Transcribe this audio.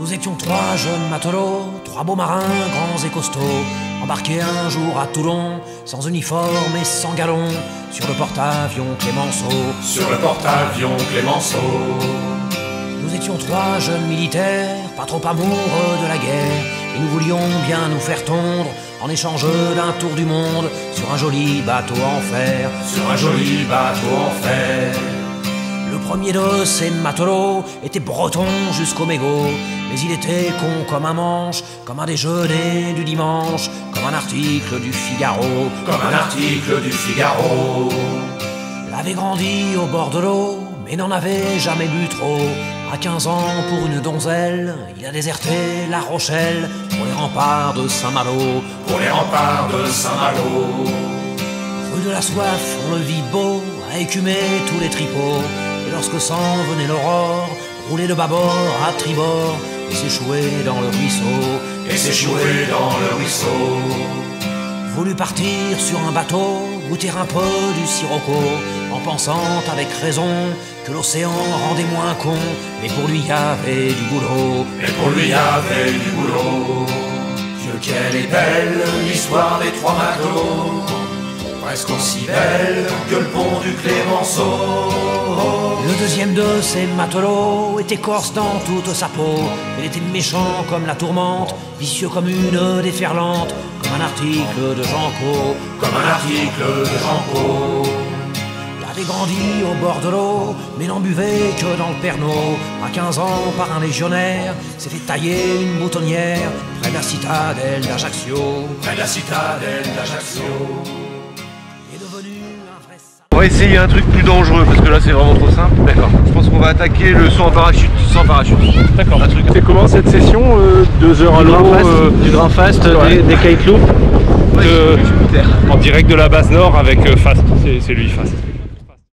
Nous étions trois jeunes matelots, trois beaux marins, grands et costauds, embarqués un jour à Toulon, sans uniforme et sans galon, sur le porte-avions Clémenceau. Sur le porte-avions Clémenceau. Nous étions trois jeunes militaires, pas trop amoureux de la guerre, et nous voulions bien nous faire tondre en échange d'un tour du monde sur un joli bateau en fer. Sur un joli bateau en fer. Le premier de ces matelots était breton jusqu'au mégot, mais il était con comme un manche, comme un déjeuner du dimanche, comme un article du Figaro. Comme un article du Figaro. Il avait grandi au bord de l'eau, mais n'en avait jamais bu trop. À 15 ans, pour une donzelle, il a déserté La Rochelle pour les remparts de Saint-Malo. Pour les remparts de Saint-Malo. Rue de la Soif, on le vit beau, à écumer tous les tripots. Et lorsque s'en venait l'aurore, rouler de bâbord à tribord, et s'échouer dans le ruisseau. Et s'échouer dans le ruisseau. Voulut partir sur un bateau, goûter un peu du sirocco, en pensant avec raison que l'océan rendait moins con, mais pour lui y avait du boulot. Et pour lui y avait du boulot. Dieu, quelle est belle l'histoire des trois matelots, presque aussi belle que le pont du Clémenceau. Le deuxième de ces matelots était corse dans toute sa peau. Il était méchant comme la tourmente, vicieux comme une déferlante, comme un article de Janco. Comme un article de Janco. Il avait grandi au bord de l'eau, mais n'en buvait que dans le Pernod. À 15 ans, par un légionnaire, s'est fait tailler une boutonnière près de la citadelle d'Ajaccio. Près de la citadelle d'Ajaccio. Il est devenu un vrai saint. On va essayer un truc plus dangereux parce que là c'est vraiment trop simple. D'accord. Je pense qu'on va attaquer le saut en parachute sans parachute. D'accord. C'est comment cette session 2 heures à l'eau Du grand fast, des kite loops. en direct de la base nord avec Fast. C'est lui Fast.